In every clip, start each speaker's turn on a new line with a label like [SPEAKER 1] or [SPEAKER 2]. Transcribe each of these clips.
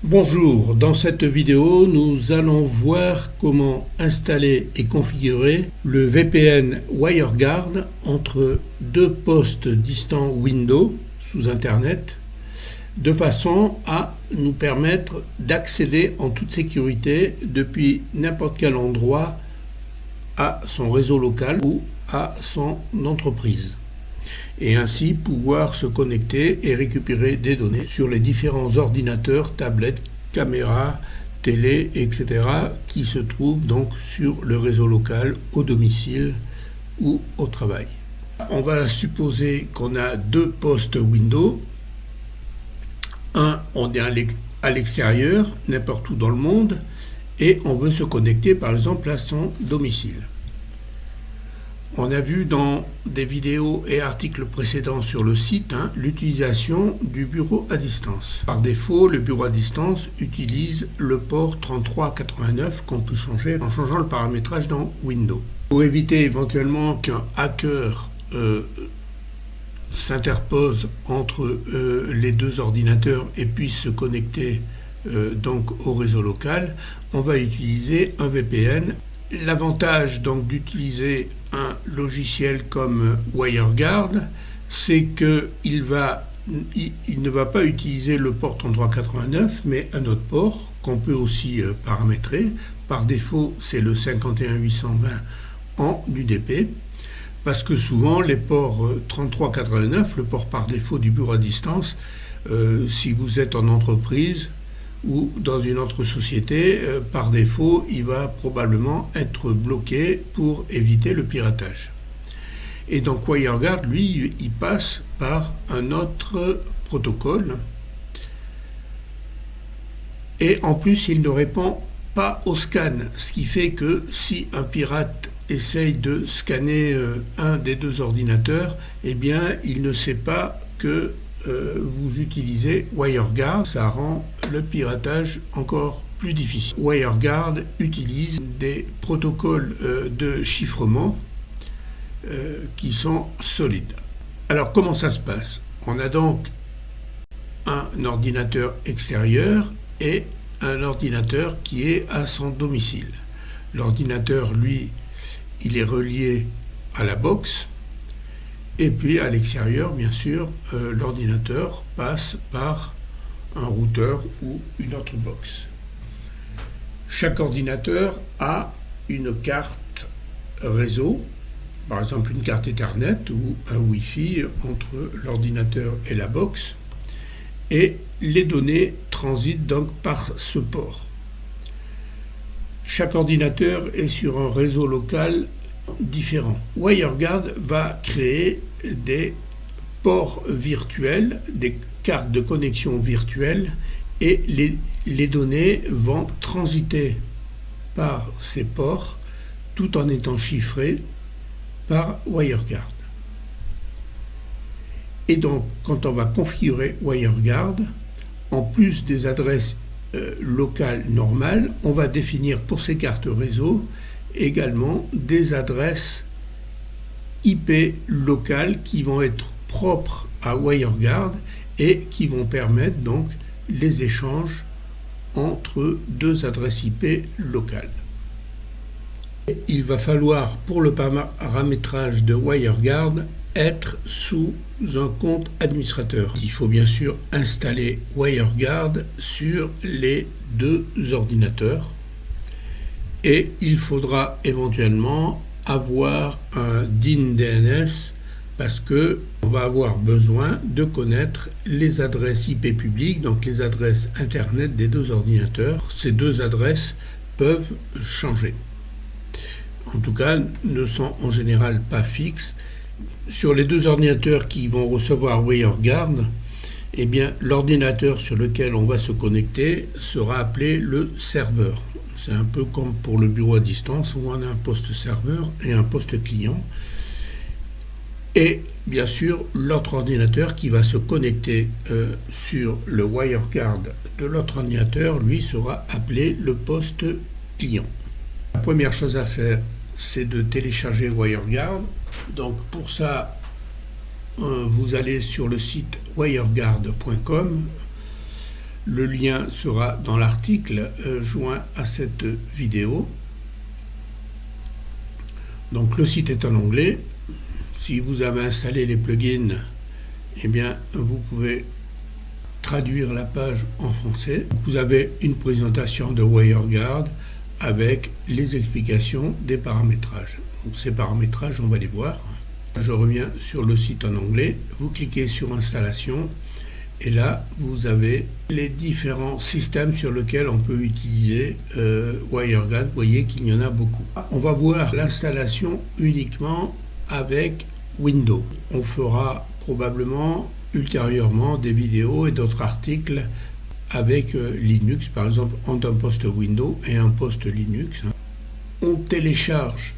[SPEAKER 1] Bonjour, dans cette vidéo, nous allons voir comment installer et configurer le VPN WireGuard entre deux postes distants Windows sous Internet, de façon à nous permettre d'accéder en toute sécurité depuis n'importe quel endroit à son réseau local ou à son entreprise, et ainsi pouvoir se connecter et récupérer des données sur les différents ordinateurs, tablettes, caméras, télé, etc. qui se trouvent donc sur le réseau local, au domicile ou au travail. On va supposer qu'on a deux postes Windows. Un, on est à l'extérieur, n'importe où dans le monde, et on veut se connecter par exemple à son domicile. On a vu dans des vidéos et articles précédents sur le site l'utilisation du bureau à distance. Par défaut, le bureau à distance utilise le port 3389 qu'on peut changer en changeant le paramétrage dans Windows. Pour éviter éventuellement qu'un hacker s'interpose entre les deux ordinateurs et puisse se connecter donc au réseau local, on va utiliser un VPN. L'avantage donc d'utiliser un logiciel comme WireGuard, c'est qu'il ne va pas utiliser le port 3389, mais un autre port qu'on peut aussi paramétrer. Par défaut, c'est le 51820 en UDP, parce que souvent les ports 3389, le port par défaut du bureau à distance, si vous êtes en entreprise ou dans une autre société, par défaut, il va probablement être bloqué pour éviter le piratage. Et donc WireGuard, lui, il passe par un autre protocole. Et en plus, il ne répond pas au scan, ce qui fait que si un pirate essaye de scanner un des deux ordinateurs, eh bien, il ne sait pas que vous utilisez WireGuard. Ça rend le piratage encore plus difficile. WireGuard utilise des protocoles de chiffrement qui sont solides. Alors comment ça se passe? On a donc un ordinateur extérieur et un ordinateur qui est à son domicile. L'ordinateur, lui, il est relié à la box. Et puis à l'extérieur, bien sûr, l'ordinateur passe par un routeur ou une autre box. Chaque ordinateur a une carte réseau, par exemple une carte Ethernet ou un Wi-Fi entre l'ordinateur et la box, et les données transitent donc par ce port. Chaque ordinateur est sur un réseau local différents. WireGuard va créer des ports virtuels, des cartes de connexion virtuelles, et les données vont transiter par ces ports tout en étant chiffrées par WireGuard. Et donc, quand on va configurer WireGuard, en plus des adresses locales normales, on va définir pour ces cartes réseau également des adresses IP locales qui vont être propres à WireGuard et qui vont permettre donc les échanges entre deux adresses IP locales. Il va falloir, pour le paramétrage de WireGuard, être sous un compte administrateur. Il faut bien sûr installer WireGuard sur les deux ordinateurs. Et il faudra éventuellement avoir un DIN DNS parce qu'on va avoir besoin de connaître les adresses IP publiques, donc les adresses Internet des deux ordinateurs. Ces deux adresses peuvent changer. En tout cas, ne sont en général pas fixes. Sur les deux ordinateurs qui vont recevoir WireGuard, eh bien, l'ordinateur sur lequel on va se connecter sera appelé le serveur. C'est un peu comme pour le bureau à distance où on a un poste serveur et un poste client. Et bien sûr, l'autre ordinateur qui va se connecter sur le WireGuard de l'autre ordinateur, lui, sera appelé le poste client. La première chose à faire, c'est de télécharger WireGuard. Donc pour ça, vous allez sur le site wireguard.com. Le lien sera dans l'article joint à cette vidéo. Donc le site est en anglais. Si vous avez installé les plugins, eh bien vous pouvez traduire la page en français. Vous avez une présentation de WireGuard avec les explications des paramétrages. Donc, ces paramétrages, on va les voir. Je reviens sur le site en anglais. Vous cliquez sur Installation et là, vous avez les différents systèmes sur lesquels on peut utiliser WireGuard. Vous voyez qu'il y en a beaucoup. On va voir l'installation uniquement avec Windows. On fera probablement ultérieurement des vidéos et d'autres articles avec Linux, par exemple entre un poste Windows et un poste Linux. On télécharge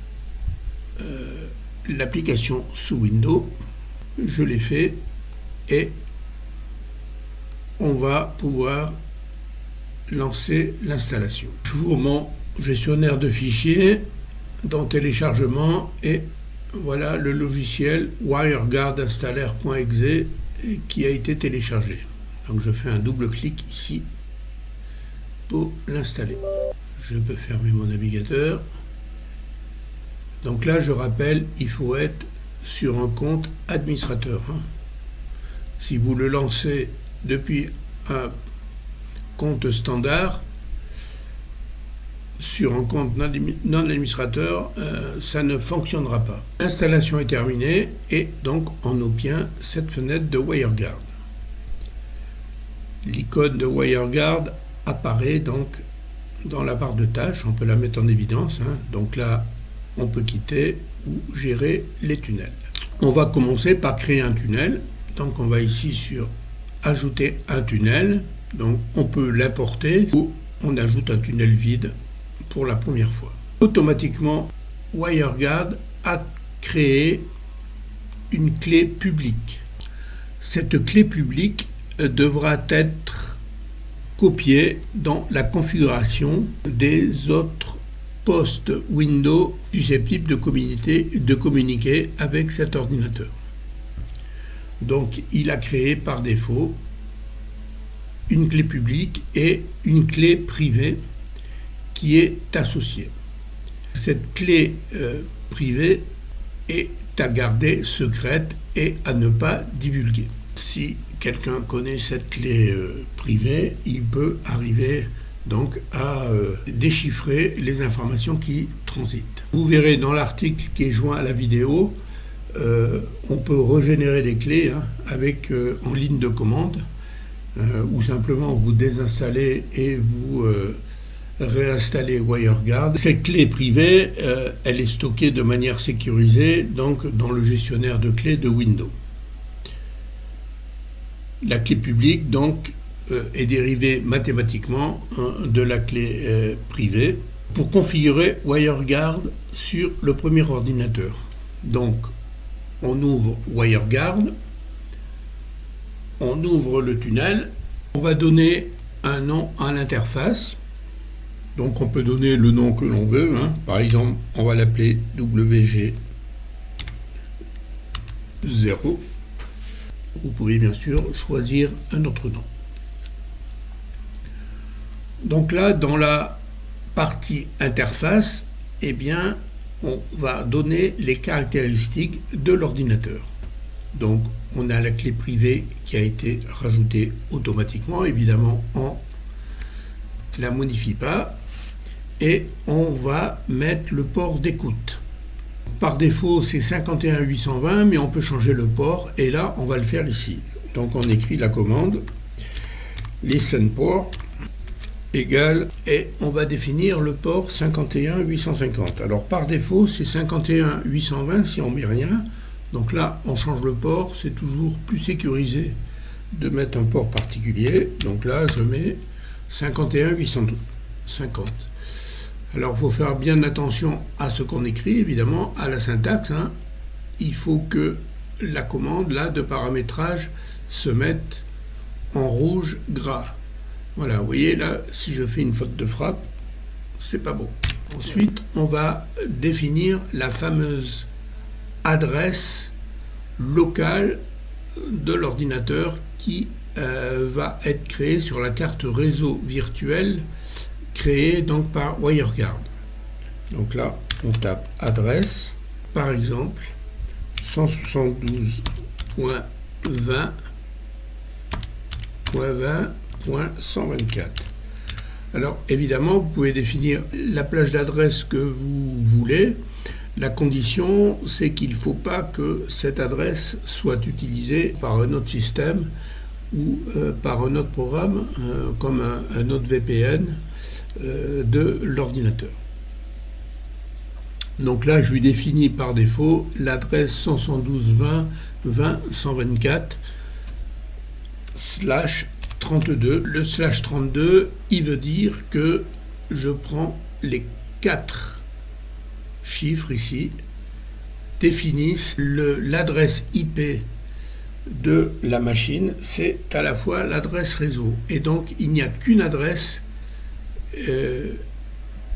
[SPEAKER 1] l'application sous Windows, je l'ai fait, et on va pouvoir lancer l'installation. Je vous remets gestionnaire de fichiers dans téléchargement et voilà le logiciel WireGuardInstaller.exe qui a été téléchargé. Donc je fais un double clic ici pour l'installer. Je peux fermer mon navigateur. Donc là, je rappelle, il faut être sur un compte administrateur. Si vous le lancez depuis un compte standard, sur un compte non administrateur, ça ne fonctionnera pas. L'installation est terminée et donc on obtient cette fenêtre de WireGuard. L'icône de WireGuard apparaît donc dans la barre de tâches, on peut la mettre en évidence. Donc là, on peut quitter ou gérer les tunnels. On va commencer par créer un tunnel. Donc on va ici sur ajouter un tunnel. Donc on peut l'importer ou on ajoute un tunnel vide pour la première fois. Automatiquement, WireGuard a créé une clé publique. Cette clé publique devra être copiée dans la configuration des autres postes Windows susceptibles de communiquer avec cet ordinateur. Donc il a créé par défaut une clé publique et une clé privée qui est associée. Cette clé privée est à garder secrète et à ne pas divulguer. Si quelqu'un connaît cette clé privée, il peut arriver donc à déchiffrer les informations qui transitent. Vous verrez dans l'article qui est joint à la vidéo, on peut régénérer des clés avec en ligne de commande ou simplement vous désinstallez et vous réinstaller WireGuard. Cette clé privée, elle est stockée de manière sécurisée donc dans le gestionnaire de clés de Windows. La clé publique donc est dérivée mathématiquement de la clé privée. Pour configurer WireGuard sur le premier ordinateur, donc on ouvre WireGuard, on ouvre le tunnel, on va donner un nom à l'interface. Donc on peut donner le nom que l'on veut. Par exemple, on va l'appeler WG0. Vous pouvez bien sûr choisir un autre nom. Donc là, dans la partie interface, eh bien, on va donner les caractéristiques de l'ordinateur. Donc on a la clé privée qui a été rajoutée automatiquement. Évidemment, on ne la modifie pas. Et on va mettre le port d'écoute. Par défaut, c'est 51.820, mais on peut changer le port. Et là, on va le faire ici. Donc, on écrit la commande listen port égale, et on va définir le port 51.850. Alors, par défaut, c'est 51.820 si on met rien. Donc là, on change le port. C'est toujours plus sécurisé de mettre un port particulier. Donc là, je mets 51.850. Alors, il faut faire bien attention à ce qu'on écrit, évidemment, à la syntaxe. Il faut que la commande là de paramétrage se mette en rouge gras. Voilà, vous voyez là, si je fais une faute de frappe, c'est pas bon. Ensuite, on va définir la fameuse adresse locale de l'ordinateur qui va être créé sur la carte réseau virtuelle créée donc par WireGuard. Donc là, on tape adresse, par exemple 172.20.20.124. Alors évidemment, vous pouvez définir la plage d'adresse que vous voulez. La condition, c'est qu'il ne faut pas que cette adresse soit utilisée par un autre système ou par un autre programme, comme un autre VPN de l'ordinateur. Donc là, je lui définis par défaut l'adresse 172.20.124/32. Le /32, il veut dire que je prends les 4 chiffres ici, définissent l'adresse IP de la machine, c'est à la fois l'adresse réseau. Et donc, il n'y a qu'une adresse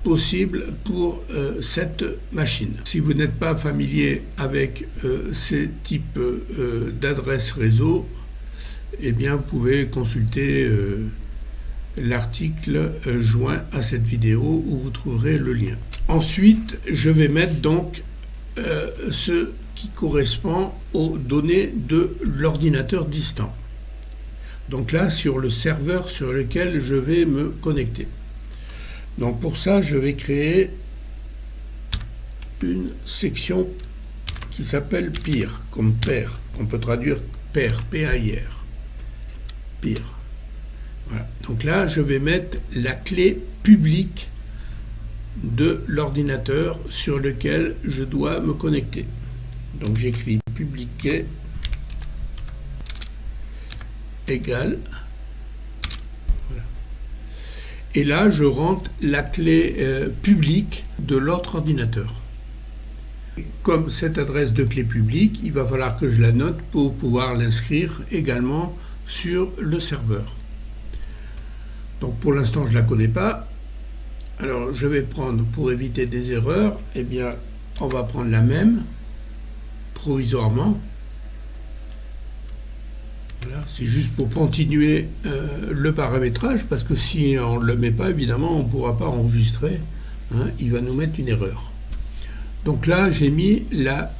[SPEAKER 1] possible pour cette machine. Si vous n'êtes pas familier avec ces types d'adresses réseau, eh bien, vous pouvez consulter l'article joint à cette vidéo où vous trouverez le lien. Ensuite, je vais mettre donc ce qui correspond aux données de l'ordinateur distant. Donc là, sur le serveur sur lequel je vais me connecter. Donc pour ça, je vais créer une section qui s'appelle peer, comme pair, qu'on peut traduire pair, P-A-I-R. Peer. Voilà. Donc là, je vais mettre la clé publique de l'ordinateur sur lequel je dois me connecter. Donc j'écris public égale. Voilà. Et là, je rentre la clé publique de l'autre ordinateur. Comme cette adresse de clé publique, il va falloir que je la note pour pouvoir l'inscrire également sur le serveur. Donc pour l'instant, je ne la connais pas. Alors je vais prendre, pour éviter des erreurs, eh bien, on va prendre la même, provisoirement. Voilà, c'est juste pour continuer le paramétrage, parce que si on ne le met pas, évidemment, on ne pourra pas enregistrer. Hein, il va nous mettre une erreur. Donc là, j'ai mis la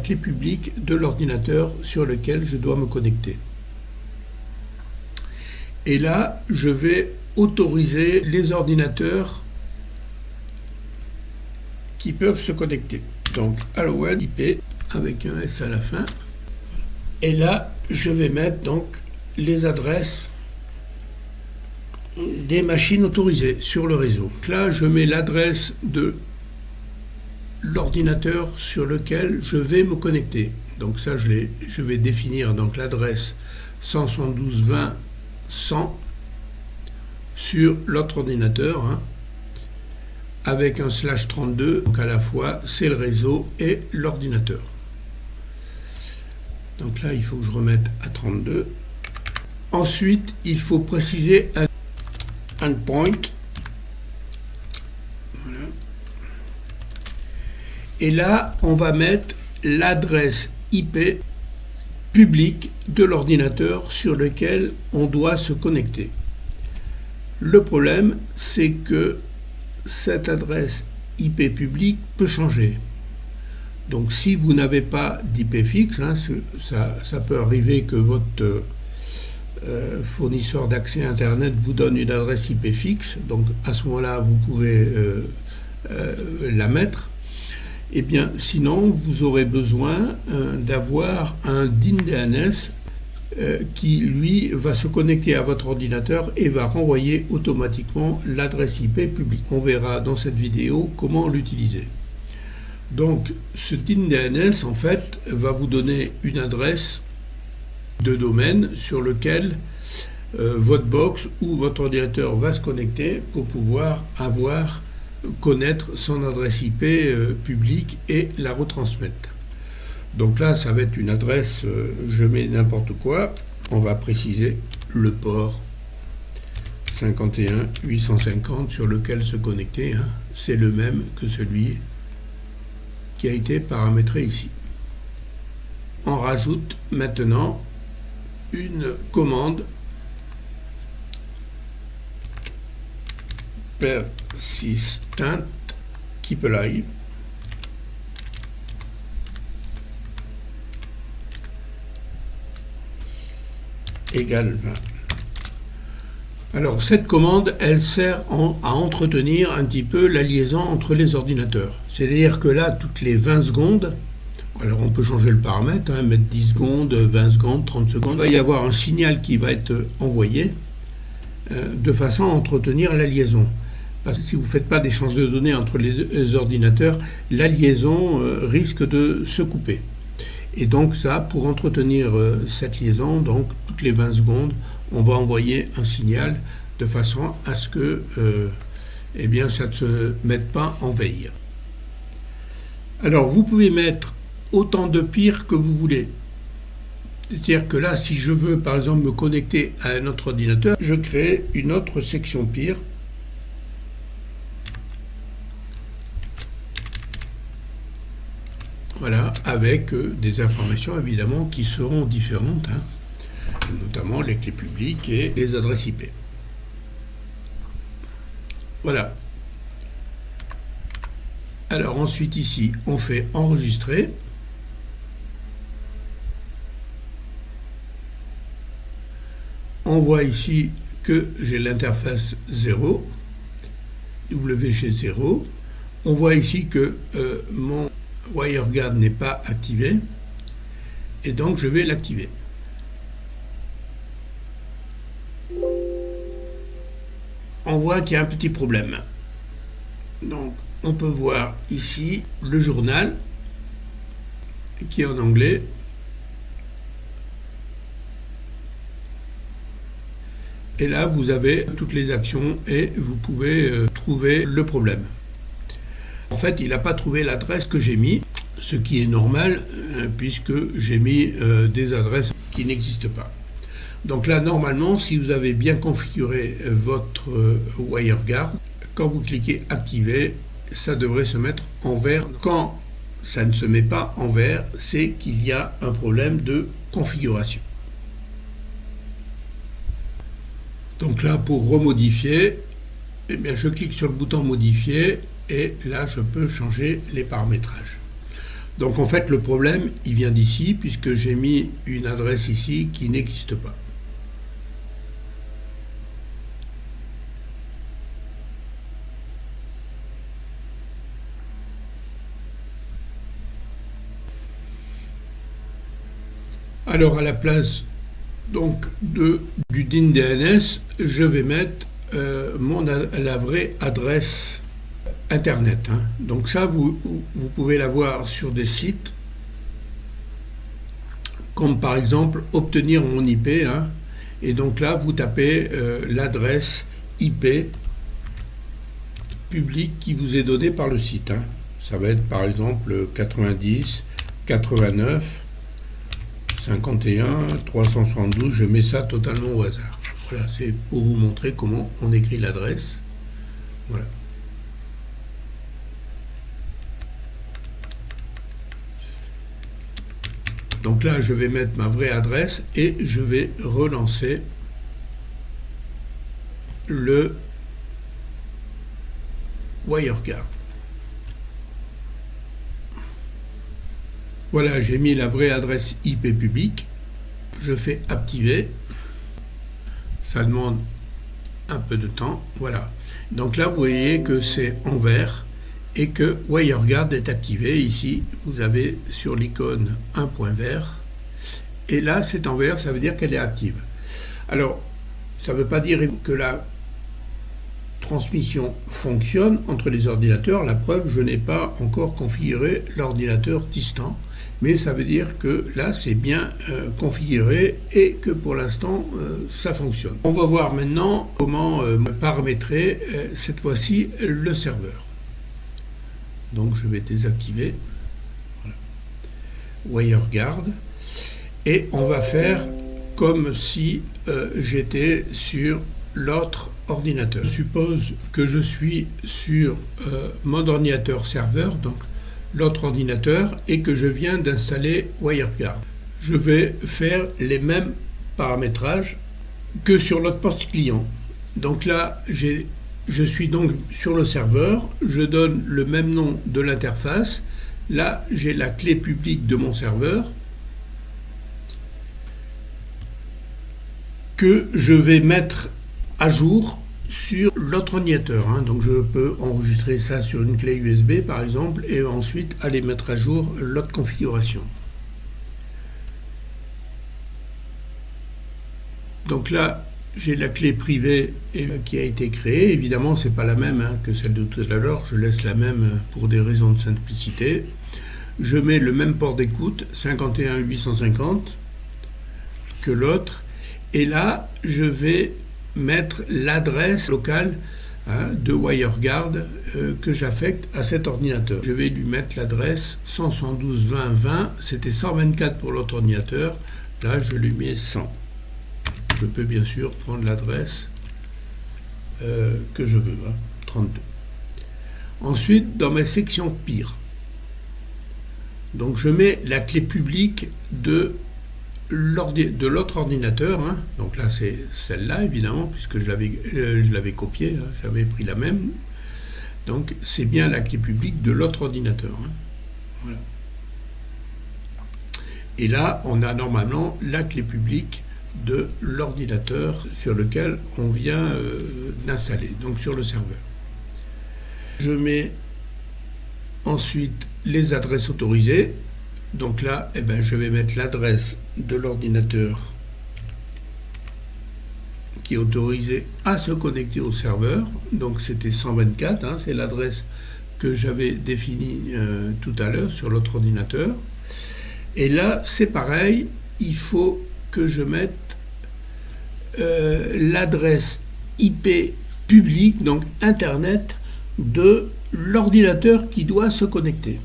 [SPEAKER 1] clé publique de l'ordinateur sur lequel je dois me connecter. Et là, je vais autoriser les ordinateurs qui peuvent se connecter. Donc, allowed IP avec un S à la fin. Et là, je vais mettre donc les adresses des machines autorisées sur le réseau. Donc là, je mets l'adresse de l'ordinateur sur lequel je vais me connecter. Donc ça, je vais définir donc l'adresse 172.20.100 sur l'autre ordinateur, hein, avec un /32, donc à la fois c'est le réseau et l'ordinateur. Donc là, il faut que je remette à 32. Ensuite, il faut préciser un endpoint. Voilà. Et là, on va mettre l'adresse IP publique de l'ordinateur sur lequel on doit se connecter. Le problème, c'est que cette adresse IP publique peut changer. Donc si vous n'avez pas d'IP fixe, hein, ça peut arriver que votre fournisseur d'accès Internet vous donne une adresse IP fixe, donc à ce moment-là, vous pouvez la mettre. Eh bien, sinon, vous aurez besoin d'avoir un DIN-DNS qui, lui, va se connecter à votre ordinateur et va renvoyer automatiquement l'adresse IP publique. On verra dans cette vidéo comment l'utiliser. Donc, ce DIN-DNS, en fait, va vous donner une adresse de domaine sur lequel votre box ou votre ordinateur va se connecter pour pouvoir connaître son adresse IP publique et la retransmettre. Donc là, ça va être une adresse, je mets n'importe quoi, on va préciser le port 51.850 sur lequel se connecter, hein. C'est le même que celui qui a été paramétré ici. On rajoute maintenant une commande persistent keep alive égale 20. Alors cette commande, elle sert à entretenir un petit peu la liaison entre les ordinateurs. C'est-à-dire que là, toutes les 20 secondes, alors on peut changer le paramètre, mettre 10 secondes, 20 secondes, 30 secondes, il va y avoir un signal qui va être envoyé de façon à entretenir la liaison. Parce que si vous ne faites pas d'échange de données entre les ordinateurs, la liaison risque de se couper. Et donc ça, pour entretenir cette liaison, donc toutes les 20 secondes, on va envoyer un signal de façon à ce que ça ne se mette pas en veille. Alors vous pouvez mettre autant de pires que vous voulez. C'est-à-dire que là, si je veux par exemple me connecter à un autre ordinateur, je crée une autre section pire. Voilà, avec des informations évidemment qui seront différentes, notamment les clés publiques et les adresses IP. Voilà. Alors ensuite ici, on fait enregistrer. On voit ici que j'ai l'interface 0, WG0. On voit ici que mon WireGuard n'est pas activé et donc je vais l'activer. On voit qu'il y a un petit problème. Donc on peut voir ici le journal qui est en anglais. Et là vous avez toutes les actions et vous pouvez trouver le problème. En fait, il n'a pas trouvé l'adresse que j'ai mis, ce qui est normal puisque j'ai mis des adresses qui n'existent pas. Donc là, normalement, si vous avez bien configuré votre WireGuard, quand vous cliquez activer, ça devrait se mettre en vert. Quand ça ne se met pas en vert, c'est qu'il y a un problème de configuration. Donc là, pour remodifier, je clique sur le bouton modifier. Et là, je peux changer les paramétrages. Donc en fait, le problème, il vient d'ici, puisque j'ai mis une adresse ici qui n'existe pas. Alors à la place donc du DIN DNS, je vais mettre la vraie adresse Internet. Donc ça, vous pouvez l'avoir sur des sites, comme par exemple obtenir mon IP. Et donc là, vous tapez l'adresse IP publique qui vous est donnée par le site. Ça va être par exemple 90, 89, 51, 372. Je mets ça totalement au hasard. Voilà, c'est pour vous montrer comment on écrit l'adresse. Voilà. Donc là, je vais mettre ma vraie adresse et je vais relancer le WireGuard. Voilà, j'ai mis la vraie adresse IP publique. Je fais activer. Ça demande un peu de temps. Voilà. Donc là, vous voyez que c'est en vert et que WireGuard est activé. Ici, vous avez sur l'icône un point vert. Et là, c'est en vert, ça veut dire qu'elle est active. Alors, ça ne veut pas dire que la transmission fonctionne entre les ordinateurs. La preuve, je n'ai pas encore configuré l'ordinateur distant. Mais ça veut dire que là, c'est bien configuré et que pour l'instant, ça fonctionne. On va voir maintenant comment paramétrer cette fois-ci le serveur. Donc, je vais désactiver WireGuard et on va faire comme si j'étais sur l'autre ordinateur. Je suppose que je suis sur mon ordinateur serveur, donc l'autre ordinateur, et que je viens d'installer WireGuard. Je vais faire les mêmes paramétrage que sur l'autre poste client. Donc là, je suis donc sur le serveur, je donne le même nom de l'interface. Là, j'ai la clé publique de mon serveur que je vais mettre à jour sur l'autre ordinateur. Donc je peux enregistrer ça sur une clé USB par exemple et ensuite aller mettre à jour l'autre configuration. Donc là, j'ai la clé privée qui a été créée. Évidemment, c'est pas la même que celle de tout à l'heure. Je laisse la même pour des raisons de simplicité. Je mets le même port d'écoute, 51.850, que l'autre. Et là, je vais mettre l'adresse locale de WireGuard que j'affecte à cet ordinateur. Je vais lui mettre l'adresse 172.20.20. C'était 124 pour l'autre ordinateur. Là, je lui mets 100. Je peux bien sûr prendre l'adresse que je veux, 32. Ensuite, dans ma section pire, donc je mets la clé publique de l'autre ordinateur. Donc là, c'est celle-là, évidemment, puisque je l'avais copiée, j'avais pris la même. Donc, c'est bien la clé publique de l'autre ordinateur. Voilà. Et là, on a normalement la clé publique de l'ordinateur sur lequel on vient d'installer, donc sur le serveur. Je mets ensuite les adresses autorisées. Donc là, je vais mettre l'adresse de l'ordinateur qui est autorisé à se connecter au serveur. Donc c'était 124, c'est l'adresse que j'avais définie tout à l'heure sur l'autre ordinateur. Et là, c'est pareil, il faut que je mette l'adresse IP publique, donc Internet, de l'ordinateur qui doit se connecter.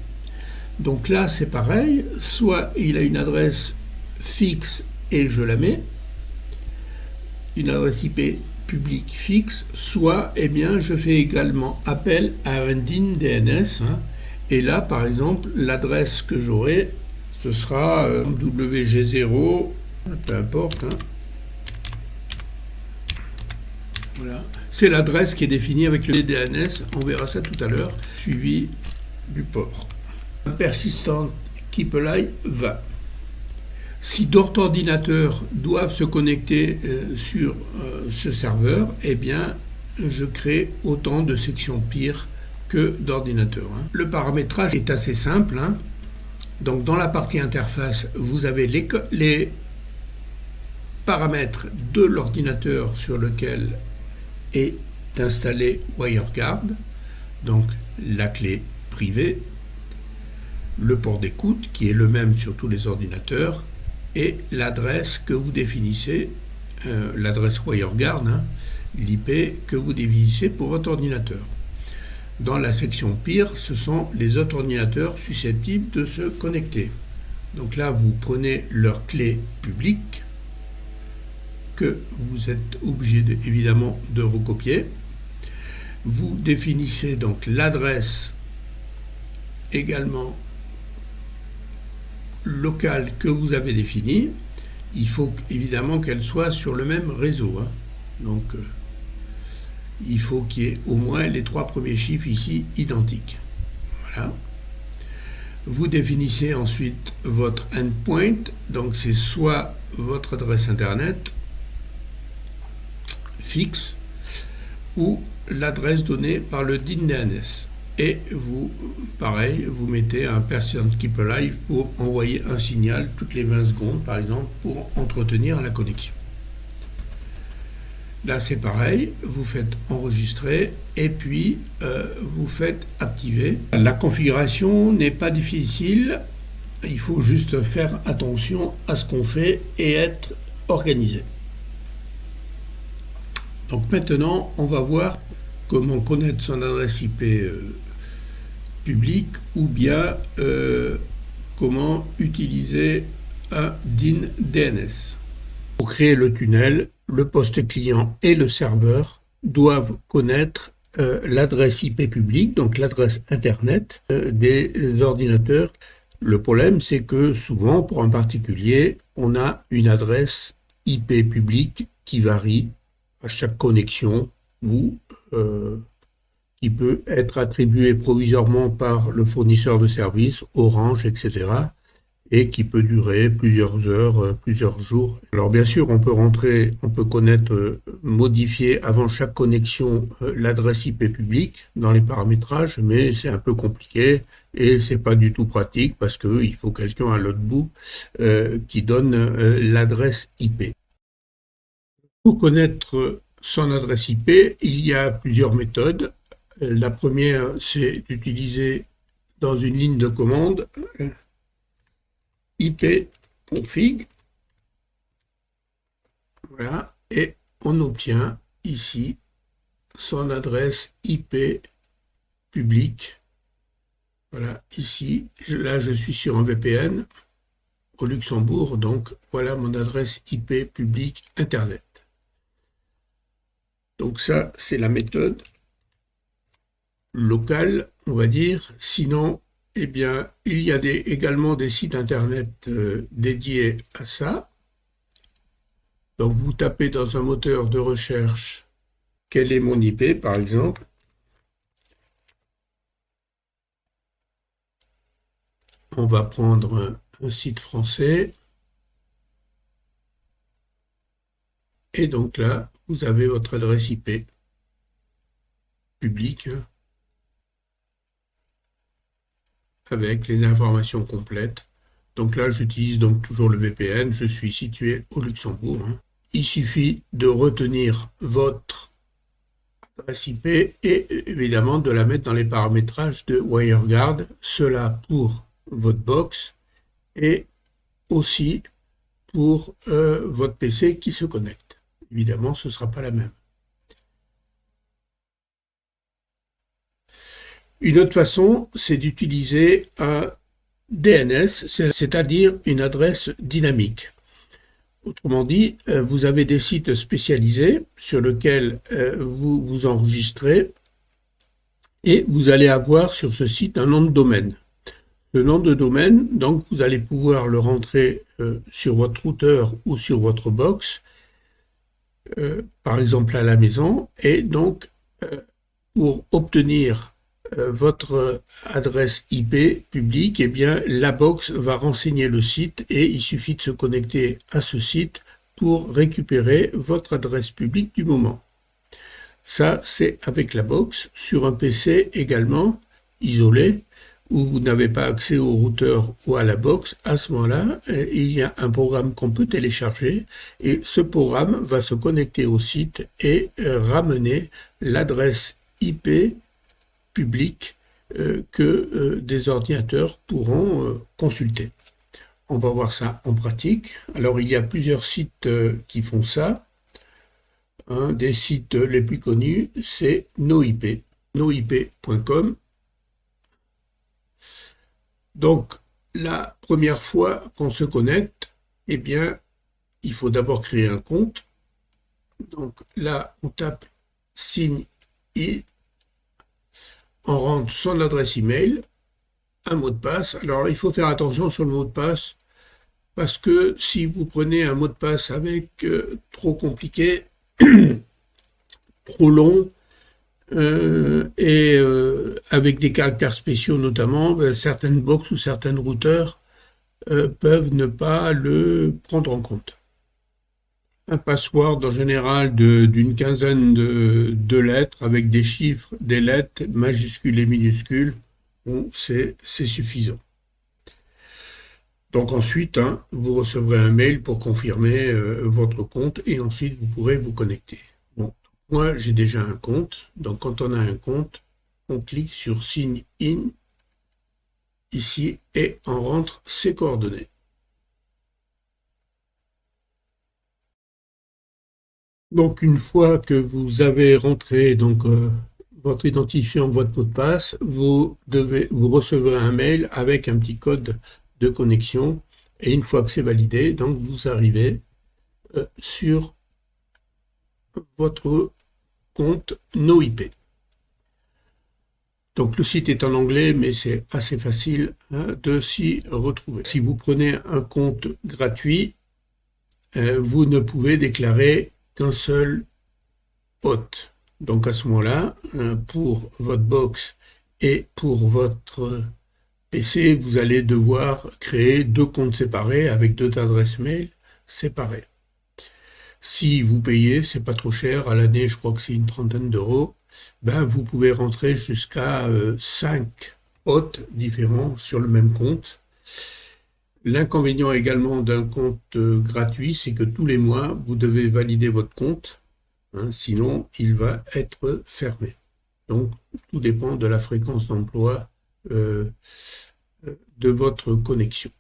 [SPEAKER 1] Donc là, c'est pareil, soit il a une adresse fixe et je la mets, une adresse IP publique fixe, soit je fais également appel à un DIN DNS. Et là, par exemple, l'adresse que j'aurai, ce sera WG0, peu importe. Voilà. C'est l'adresse qui est définie avec le DNS, on verra ça tout à l'heure, suivi du port. Persistent Keep Alive 20. Si d'autres ordinateurs doivent se connecter sur ce serveur, je crée autant de sections pires que d'ordinateurs. Le paramétrage est assez simple. Donc dans la partie interface, vous avez les paramètres de l'ordinateur sur lequel est installé WireGuard, donc la clé privée, le port d'écoute qui est le même sur tous les ordinateurs et l'adresse que vous définissez, l'adresse WireGuard, l'IP que vous définissez pour votre ordinateur. Dans la section pire, ce sont les autres ordinateurs susceptibles de se connecter. Donc là, vous prenez leur clé publique que vous êtes obligé évidemment de recopier. Vous définissez donc l'adresse également locale que vous avez définie. Il faut évidemment qu'elle soit sur le même réseau. Donc il faut qu'il y ait au moins les 3 premiers chiffres ici identiques. Voilà. Vous définissez ensuite votre endpoint, donc c'est soit votre adresse internet fixe ou l'adresse donnée par le DIN DNS. Et vous, pareil, vous mettez un Persistent Keep Alive pour envoyer un signal toutes les 20 secondes, par exemple, pour entretenir la connexion. Là, c'est pareil, vous faites enregistrer et puis vous faites activer. La configuration n'est pas difficile, il faut juste faire attention à ce qu'on fait et être organisé. Donc maintenant, on va voir comment connaître son adresse IP publique ou bien comment utiliser un DIN DNS. Pour créer le tunnel, le poste client et le serveur doivent connaître l'adresse IP publique, donc l'adresse Internet des ordinateurs. Le problème, c'est que souvent, pour un particulier, on a une adresse IP publique qui varie à chaque connexion ou qui peut être attribuée provisoirement par le fournisseur de services, Orange, etc., et qui peut durer plusieurs heures, plusieurs jours. Alors bien sûr, on peut connaître, modifier avant chaque connexion l'adresse IP publique dans les paramétrages, mais c'est un peu compliqué et c'est pas du tout pratique parce qu'il faut quelqu'un à l'autre bout qui donne l'adresse IP. Pour connaître son adresse IP, il y a plusieurs méthodes. La première, c'est d'utiliser dans une ligne de commande ipconfig, voilà, et on obtient ici son adresse IP publique. Voilà, ici, là je suis sur un VPN au Luxembourg, donc voilà mon adresse IP publique Internet. Donc ça, c'est la méthode locale, on va dire. Sinon, eh bien, il y a également des sites internet dédiés à ça. Donc, vous tapez dans un moteur de recherche quel est mon IP, par exemple. On va prendre un site français. Et donc là, vous avez votre adresse IP publique avec les informations complètes. Donc là, j'utilise donc toujours le VPN. Je suis situé au Luxembourg. Il suffit de retenir votre adresse IP et évidemment de la mettre dans les paramétrages de WireGuard. Cela pour votre box et aussi pour votre PC qui se connecte. Évidemment, ce ne sera pas la même. Une autre façon, c'est d'utiliser un DNS, c'est-à-dire une adresse dynamique. Autrement dit, vous avez des sites spécialisés sur lesquels vous vous enregistrez et vous allez avoir sur ce site un nom de domaine. Le nom de domaine, donc vous allez pouvoir le rentrer sur votre routeur ou sur votre box, par exemple à la maison, et donc pour obtenir votre adresse IP publique, eh bien, la box va renseigner le site et il suffit de se connecter à ce site pour récupérer votre adresse publique du moment. Ça, c'est avec la box. Sur un PC également, isolé, où vous n'avez pas accès au routeur ou à la box, à ce moment-là, il y a un programme qu'on peut télécharger et ce programme va se connecter au site et ramener l'adresse IP public que des ordinateurs pourront consulter. On va voir ça en pratique. Alors, il y a plusieurs sites qui font ça. Un des sites les plus connus, c'est NoIP, noip.com. Donc, la première fois qu'on se connecte, eh bien, il faut d'abord créer un compte. Donc là, on tape sign in. On rentre son adresse email, un mot de passe. Alors, il faut faire attention sur le mot de passe parce que si vous prenez un mot de passe avec trop compliqué, trop long et avec des caractères spéciaux notamment, certaines box ou certains routeurs peuvent ne pas le prendre en compte. Un password en général d'une quinzaine de lettres avec des chiffres, des lettres majuscules et minuscules, bon, c'est suffisant. Donc ensuite, vous recevrez un mail pour confirmer votre compte et ensuite vous pourrez vous connecter. Bon, moi j'ai déjà un compte, donc quand on a un compte, on clique sur Sign In ici et on rentre ses coordonnées. Donc une fois que vous avez rentré votre identifiant, votre mot de passe, vous recevrez un mail avec un petit code de connexion et une fois que c'est validé, donc vous arrivez sur votre compte NoIP. Donc le site est en anglais, mais c'est assez facile de s'y retrouver. Si vous prenez un compte gratuit, vous ne pouvez déclarer qu'un seul hôte. Donc à ce moment-là, pour votre box et pour votre PC, vous allez devoir créer deux comptes séparés avec deux adresses mail séparées. Si vous payez, c'est pas trop cher, à l'année je crois que c'est une trentaine d'euros, ben vous pouvez rentrer jusqu'à 5 hôtes différents sur le même compte. L'inconvénient également d'un compte gratuit, c'est que tous les mois, vous devez valider votre compte, sinon il va être fermé. Donc tout dépend de la fréquence d'emploi de votre connexion.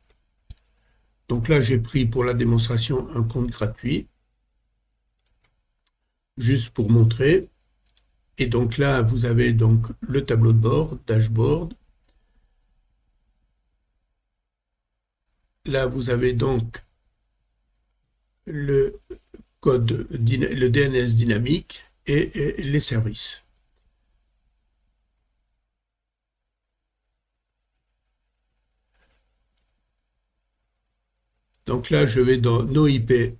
[SPEAKER 1] Donc là, j'ai pris pour la démonstration un compte gratuit, juste pour montrer. Et donc là, vous avez donc le tableau de bord, dashboard. Là, vous avez donc le code, le DNS dynamique et les services. Donc là, je vais dans No IP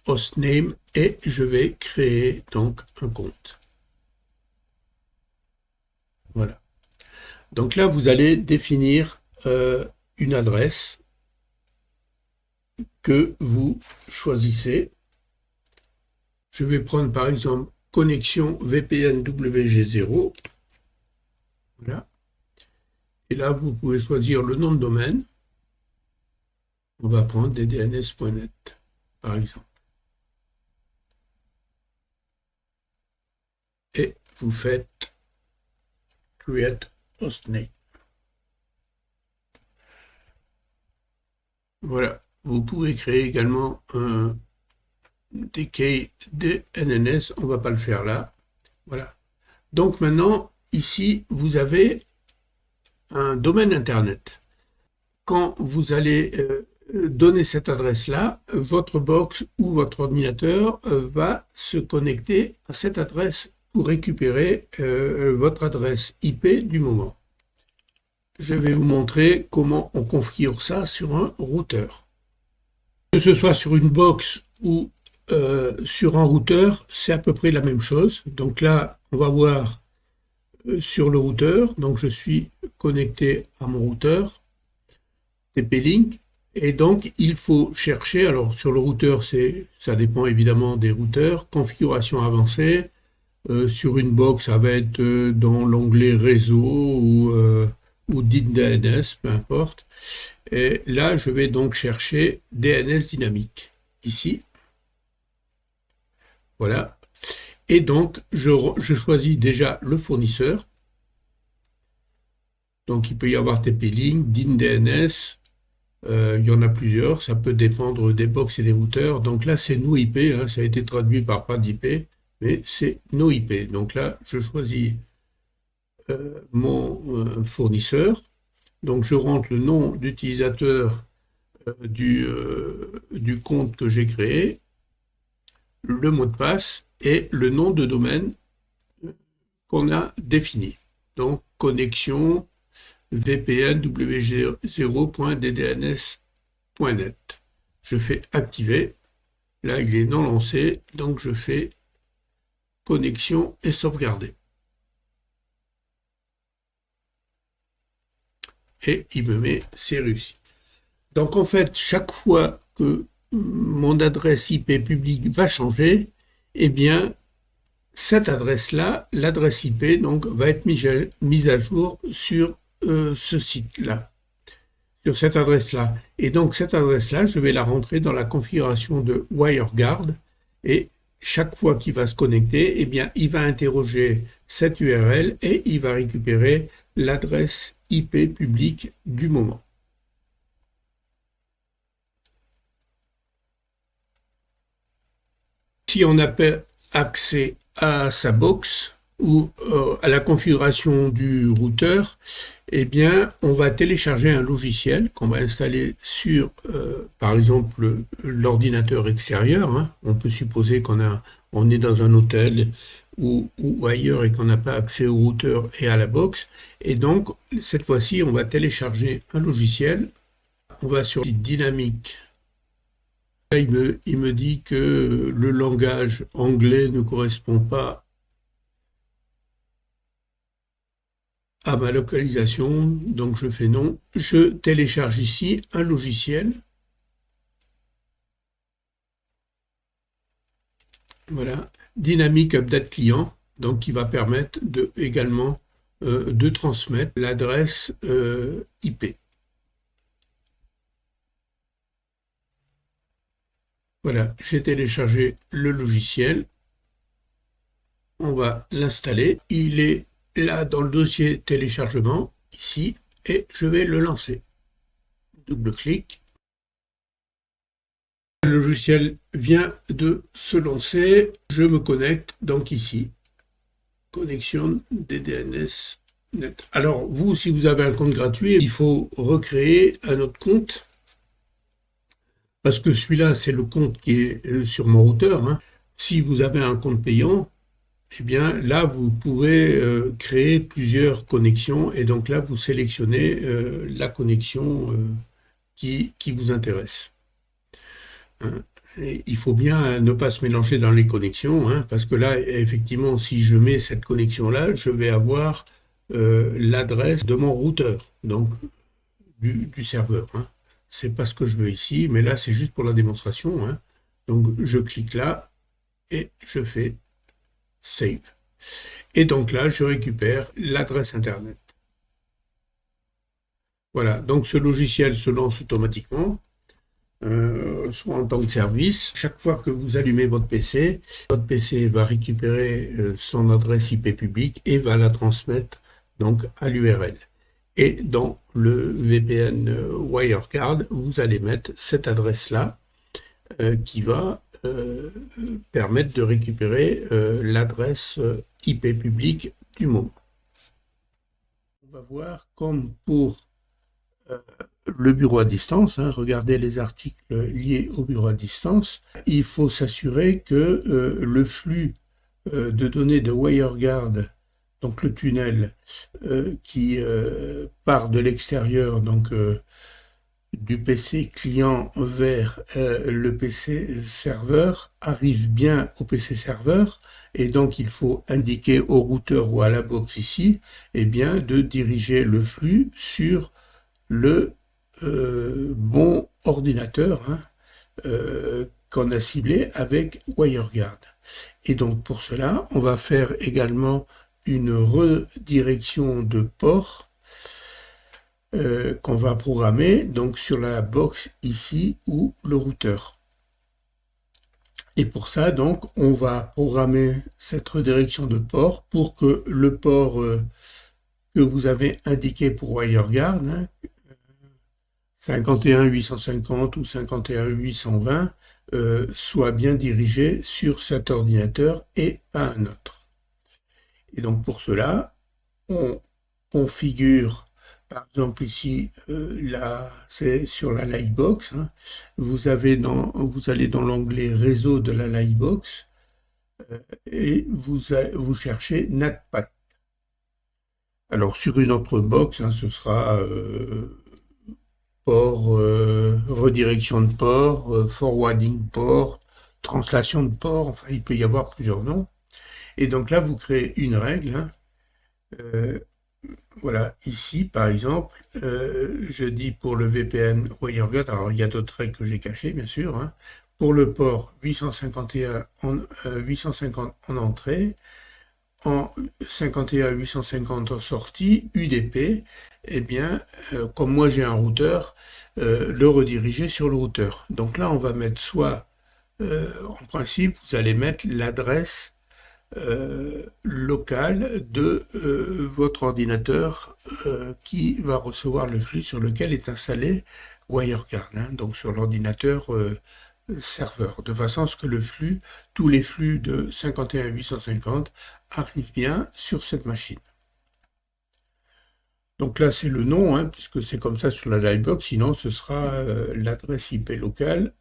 [SPEAKER 1] hostname et je vais créer donc un compte. Voilà. Donc là, vous allez définir une adresse que vous choisissez. Je vais prendre par exemple connexion VPN WG0. Voilà. Et là, vous pouvez choisir le nom de domaine. On va prendre ddns.net, par exemple. Et vous faites Create Hostname. Voilà. Vous pouvez créer également un DK DNS. On ne va pas le faire là. Voilà. Donc maintenant, ici, vous avez un domaine Internet. Quand vous allez donner cette adresse-là, votre box ou votre ordinateur va se connecter à cette adresse pour récupérer votre adresse IP du moment. Je vais vous montrer comment on configure ça sur un routeur. Que ce soit sur une box ou sur un routeur, c'est à peu près la même chose. Donc là, on va voir sur le routeur. Donc je suis connecté à mon routeur TP-Link. Et donc, il faut chercher, alors sur le routeur, ça dépend évidemment des routeurs, configuration avancée. Sur une box, ça va être dans l'onglet réseau ou DNS, peu importe. Et là, je vais donc chercher DNS dynamique, ici. Voilà. Et donc, je choisis déjà le fournisseur. Donc, il peut y avoir TP-Link, DNS. Il y en a plusieurs, ça peut dépendre des box et des routeurs. Donc là, c'est NoIP, ça a été traduit par pas d'IP, mais c'est NoIP. Donc là, je choisis mon fournisseur. Donc je rentre le nom d'utilisateur du compte que j'ai créé, le mot de passe et le nom de domaine qu'on a défini. Donc connexion VPN wg0.ddns.net. Je fais activer. Là, il est non lancé, donc je fais connexion et sauvegarder. Et il me met c'est réussi. Donc en fait, chaque fois que mon adresse IP publique va changer, eh bien, cette adresse-là, l'adresse IP, donc, va être mise à jour sur ce site-là, sur cette adresse-là. Et donc cette adresse-là, je vais la rentrer dans la configuration de WireGuard et chaque fois qu'il va se connecter, eh bien, il va interroger cette URL et il va récupérer l'adresse IP publique du moment. Si on n'a pas accès à sa box ou à la configuration du routeur, eh bien, on va télécharger un logiciel qu'on va installer sur, par exemple, l'ordinateur extérieur. On peut supposer on est dans un hôtel ou ailleurs et qu'on n'a pas accès au routeur et à la box. Et donc, cette fois-ci, on va télécharger un logiciel. On va sur le site Dynamic Là, il me dit que le langage anglais ne correspond pas à ma localisation, donc je fais non. Je télécharge ici un logiciel. Voilà, Dynamic Update Client, donc qui va permettre également de transmettre l'adresse IP. Voilà, j'ai téléchargé le logiciel. On va l'installer. Il est là dans le dossier téléchargement, ici, et je vais le lancer. Double-clic. Le logiciel vient de se lancer. Je me connecte, donc ici, connexion DDNS Net. Alors, vous, si vous avez un compte gratuit, il faut recréer un autre compte, parce que celui-là, c'est le compte qui est sur mon routeur, hein. Si vous avez un compte payant, eh bien là, vous pouvez créer plusieurs connexions, et donc là, vous sélectionnez la connexion qui vous intéresse. Hein. Il faut bien ne pas se mélanger dans les connexions, hein, parce que là, effectivement, si je mets cette connexion-là, je vais avoir l'adresse de mon routeur, donc du serveur. Hein. C'est pas ce que je veux ici, mais là, c'est juste pour la démonstration. Hein. Donc, je clique là et je fais Save. Et donc là, je récupère l'adresse Internet. Voilà, donc ce logiciel se lance automatiquement. Soit en tant que service. Chaque fois que vous allumez votre PC va récupérer son adresse IP publique et va la transmettre donc à l'URL. Et dans le VPN WireGuard, vous allez mettre cette adresse-là qui va permettre de récupérer l'adresse IP publique du moment. On va voir comme pour le bureau à distance, hein, regardez les articles liés au bureau à distance. Il faut s'assurer que le flux de données de WireGuard, donc le tunnel qui part de l'extérieur, donc du PC client vers le PC serveur, arrive bien au PC serveur, et donc il faut indiquer au routeur ou à la box ici, eh bien, de diriger le flux sur le bon ordinateur, hein, qu'on a ciblé avec WireGuard. Et donc pour cela, on va faire également une redirection de port qu'on va programmer donc sur la box ici ou le routeur. Et pour ça, donc, on va programmer cette redirection de port pour que le port que vous avez indiqué pour WireGuard, hein, 51.850 ou 51.820 soit bien dirigé sur cet ordinateur et pas un autre. Et donc pour cela, on configure, par exemple ici, c'est sur la Lightbox, hein, vous allez dans l'onglet réseau de la Lightbox et vous cherchez NatPat. Alors sur une autre box, hein, ce sera port, redirection de port, forwarding port, translation de port, enfin il peut y avoir plusieurs noms. Et donc là, vous créez une règle. Hein. Voilà, ici par exemple, je dis pour le VPN WireGuard, alors il y a d'autres règles que j'ai cachées bien sûr, hein. Pour le port 851 850 en entrée, en 51.850 en sortie, UDP, eh bien, comme moi j'ai un routeur, le rediriger sur le routeur. Donc là, on va mettre soit, en principe, vous allez mettre l'adresse locale de votre ordinateur qui va recevoir le flux sur lequel est installé WireGuard, hein, donc sur l'ordinateur serveur, de façon à ce que tous les flux de 51.850 arrivent bien sur cette machine. Donc là, c'est le nom, hein, puisque c'est comme ça sur la Lightbox, sinon ce sera l'adresse IP locale.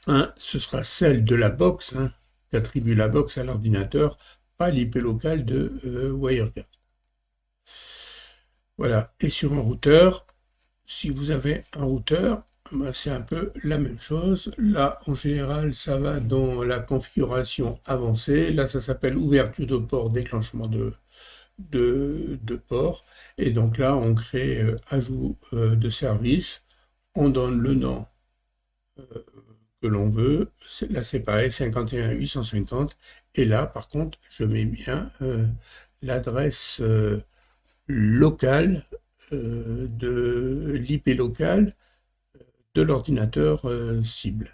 [SPEAKER 1] Hein, ce sera celle de la box, hein, qu'attribue la box à l'ordinateur, pas l'IP locale de WireGuard. Voilà, et sur un routeur, si vous avez un routeur, ben, c'est un peu la même chose. Là, en général, ça va dans la configuration avancée. Là, ça s'appelle ouverture de port, déclenchement de port. Et donc là, on crée ajout de service. On donne le nom que l'on veut. Là, c'est pareil, 51 850. Et là, par contre, je mets bien l'adresse locale de l'IP locale de l'ordinateur cible.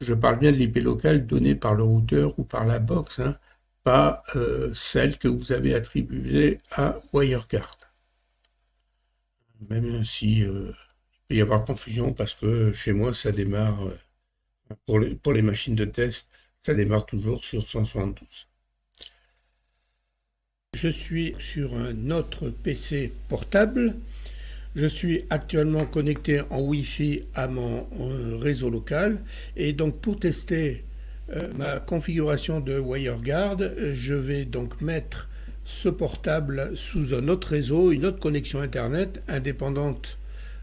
[SPEAKER 1] Je parle bien de l'IP locale donnée par le routeur ou par la box, hein, pas celle que vous avez attribuée à WireGuard. Même si il peut y avoir confusion parce que chez moi ça démarre, pour les machines de test, ça démarre toujours sur 172. Je suis sur un autre PC portable. Je suis actuellement connecté en Wi-Fi à mon réseau local et donc pour tester ma configuration de WireGuard, je vais donc mettre ce portable sous un autre réseau, une autre connexion Internet indépendante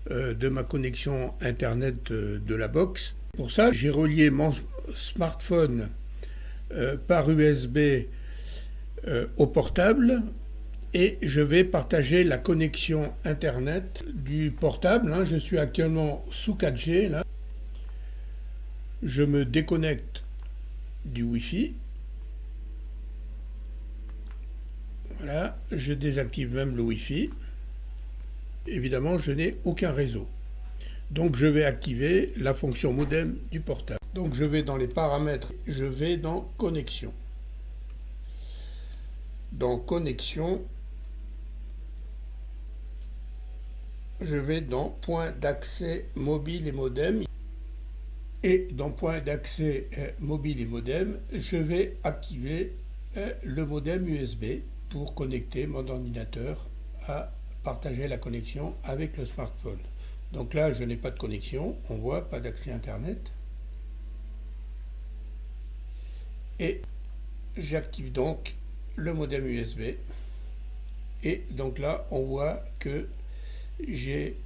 [SPEAKER 1] de ma connexion Internet de la box. Pour ça, j'ai relié mon smartphone par USB au portable et je vais partager la connexion Internet du portable. Hein. Je suis actuellement sous 4G. Là. Je me déconnecte du Wi-Fi. Voilà, je désactive même le Wi-Fi. Évidemment, je n'ai aucun réseau. Donc je vais activer la fonction modem du portable. Donc je vais dans les paramètres, je vais dans connexion. Dans connexion, je vais dans point d'accès mobile et modem. Et dans point d'accès mobile et modem, je vais activer le modem USB pour connecter mon ordinateur à partager la connexion avec le smartphone. Donc là, je n'ai pas de connexion, on voit pas d'accès Internet. Et j'active donc le modem USB. Et donc là, on voit que j'ai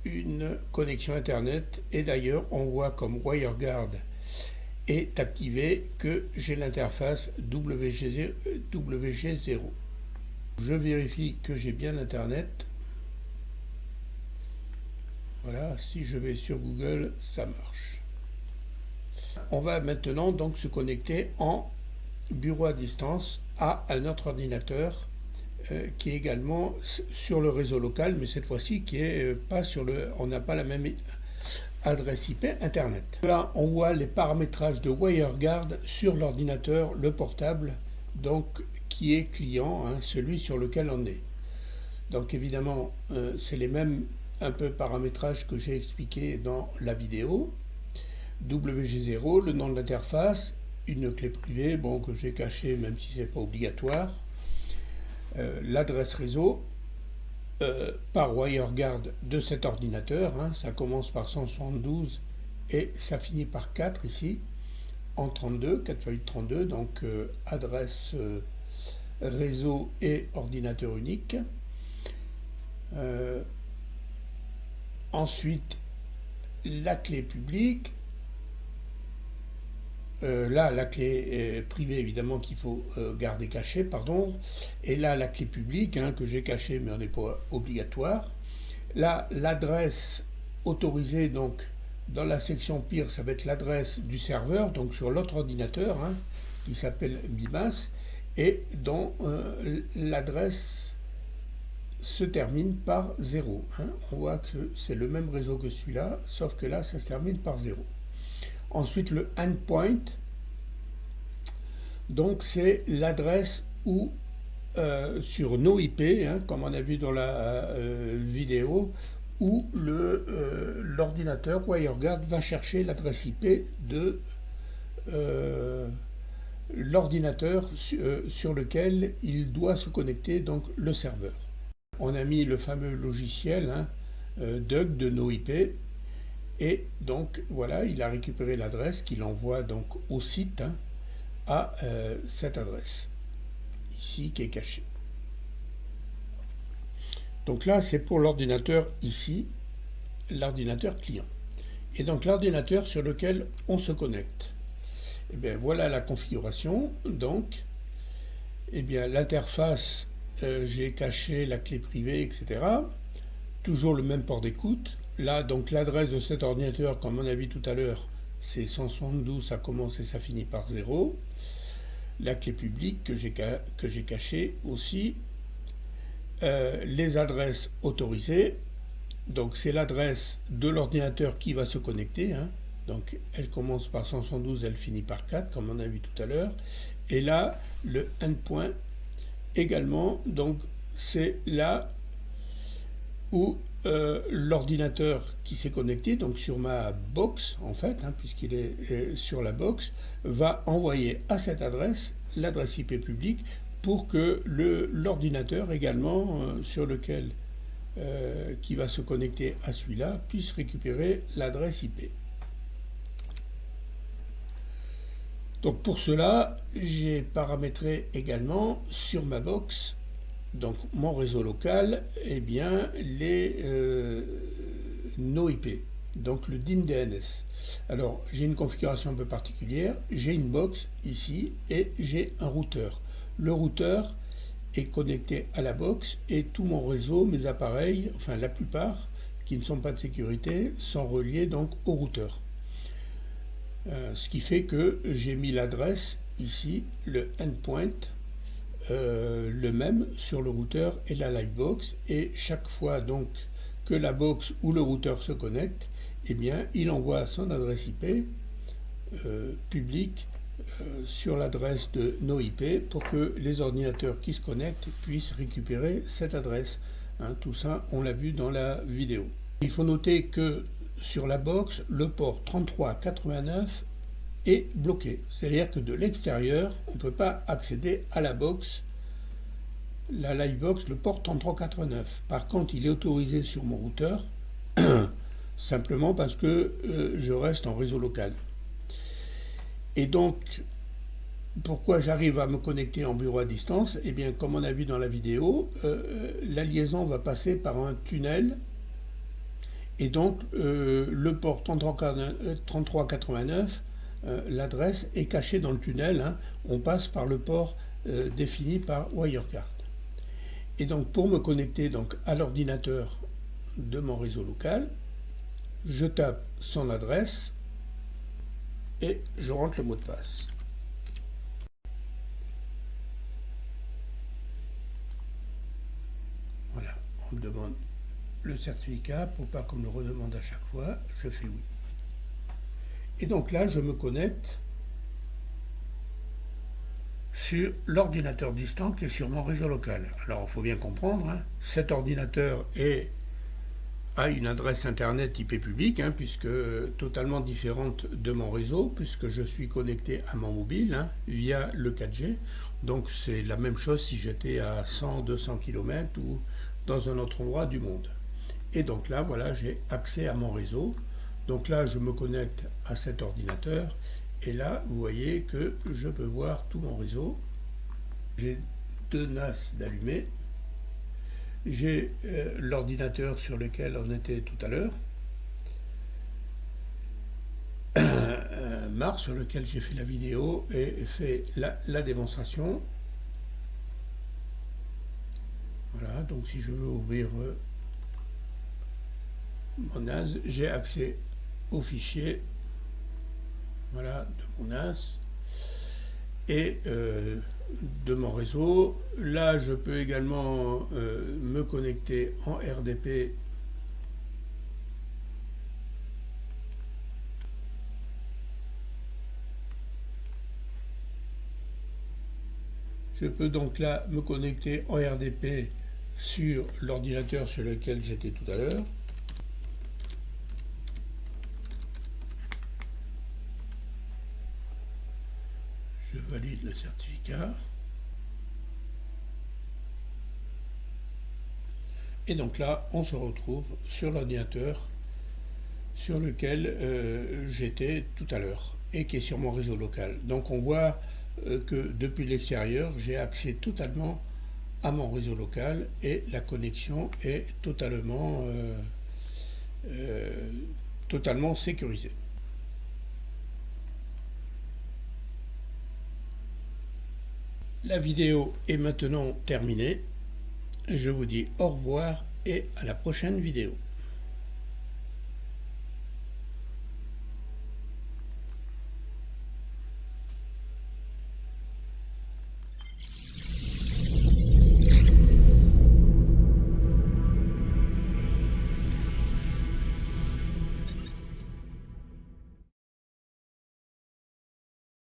[SPEAKER 1] une connexion Internet. Et d'ailleurs, on voit comme WireGuard est activé que j'ai l'interface WG0. Je vérifie que j'ai bien Internet. Voilà, si je vais sur Google, ça marche. On va maintenant donc se connecter en bureau à distance à un autre ordinateur qui est également sur le réseau local, mais cette fois-ci qui est pas sur le, on n'a pas la même adresse IP Internet. Là, on voit les paramétrages de WireGuard sur l'ordinateur, le portable, donc qui est client, hein, celui sur lequel on est. Donc évidemment, c'est les mêmes un peu paramétrages que j'ai expliqué dans la vidéo. WG0, le nom de l'interface, une clé privée, bon, que j'ai cachée même si c'est pas obligatoire. L'adresse réseau par WireGuard de cet ordinateur, hein, ça commence par 172 et ça finit par 4 ici, en 32, 4x32, donc adresse réseau et ordinateur unique. Ensuite, la clé publique. Là, la clé privée, évidemment, qu'il faut garder cachée, pardon. Et là, la clé publique, hein, que j'ai cachée, mais on n'est pas obligatoire. Là, l'adresse autorisée, donc, dans la section pire, ça va être l'adresse du serveur, donc sur l'autre ordinateur, hein, qui s'appelle MIMAS. Et dont l'adresse se termine par 0. Hein. On voit que c'est le même réseau que celui-là, sauf que là, ça se termine par 0. Ensuite, le endpoint, donc c'est l'adresse où, sur nos IP, hein, comme on a vu dans la vidéo, où l'ordinateur WireGuard va chercher l'adresse IP de l'ordinateur sur lequel il doit se connecter, donc le serveur. On a mis le fameux logiciel, hein, DUG de nos IP. Et donc voilà, il a récupéré l'adresse qu'il envoie donc au site, hein, à cette adresse ici qui est cachée. Donc là c'est pour l'ordinateur ici, l'ordinateur client. et donc l'ordinateur sur lequel on se connecte. Et bien voilà la configuration. Donc, et bien l'interface, j'ai caché la clé privée, etc. Toujours le même port d'écoute. Là, donc l'adresse de cet ordinateur, comme on a vu tout à l'heure, c'est 172, ça commence et ça finit par 0. La clé publique que j'ai cachée aussi. Les adresses autorisées. Donc c'est l'adresse de l'ordinateur qui va se connecter. Donc elle commence par 172, elle finit par 4, comme on a vu tout à l'heure. Et là, le endpoint également, donc c'est là où l'ordinateur qui s'est connecté, donc sur ma box en fait, puisqu'il est sur la box, va envoyer à cette adresse l'adresse IP publique pour que l'ordinateur également sur lequel qui va se connecter à celui-là puisse récupérer l'adresse IP. Donc pour cela, j'ai paramétré également sur ma box, donc mon réseau local, bien les NoIP, donc le DIN DNS. Alors j'ai une configuration un peu particulière, j'ai une box ici et j'ai un routeur. Le routeur est connecté à la box et tout mon réseau, mes appareils, enfin la plupart qui ne sont pas de sécurité, sont reliés donc au routeur. Ce qui fait que j'ai mis l'adresse ici, le endpoint, le même sur le routeur et la Livebox, et chaque fois donc que la box ou le routeur se connecte, eh bien il envoie son adresse IP publique sur l'adresse de NoIP pour que les ordinateurs qui se connectent puissent récupérer cette adresse. Tout ça, on l'a vu dans la vidéo. Il faut noter que sur la box, le port 3389 est bloqué. C'est-à-dire que de l'extérieur, on ne peut pas accéder à la box, la Livebox, le port 3389. Par contre, il est autorisé sur mon routeur, simplement parce que je reste en réseau local. Et donc, pourquoi j'arrive à me connecter en bureau à distance? Eh bien, comme on a vu dans la vidéo, la liaison va passer par un tunnel. Et donc, le port 3389, l'adresse est cachée dans le tunnel. On passe par le port défini par WireGuard. Et donc, pour me connecter donc, à l'ordinateur de mon réseau local, je tape son adresse et je rentre le mot de passe. Voilà, on me demande le certificat pour pas qu'on me le redemande à chaque fois, je fais oui. Et donc là, je me connecte sur l'ordinateur distant qui est sur mon réseau local. Alors, il faut bien comprendre, cet ordinateur a une adresse internet IP publique, puisque totalement différente de mon réseau, puisque je suis connecté à mon mobile via le 4G. Donc c'est la même chose si j'étais à 100-200 km ou dans un autre endroit du monde. Et donc là, voilà, j'ai accès à mon réseau. Donc là, je me connecte à cet ordinateur. Et là, vous voyez que je peux voir tout mon réseau. J'ai 2 NAS d'allumés. J'ai l'ordinateur sur lequel on était tout à l'heure. Mars, sur lequel j'ai fait la vidéo et fait la démonstration. Voilà, donc si je veux ouvrir mon NAS, j'ai accès au fichier, voilà, de mon NAS et de mon réseau. Là, je peux également me connecter en RDP Je peux donc là me connecter en RDP sur l'ordinateur sur lequel j'étais tout à l'heure. Je valide le certificat. Et donc là, on se retrouve sur l'ordinateur sur lequel j'étais tout à l'heure et qui est sur mon réseau local. Donc on voit que depuis l'extérieur, j'ai accès totalement à mon réseau local et la connexion est totalement totalement sécurisé. La vidéo est maintenant terminée. Je vous dis au revoir et à la prochaine vidéo.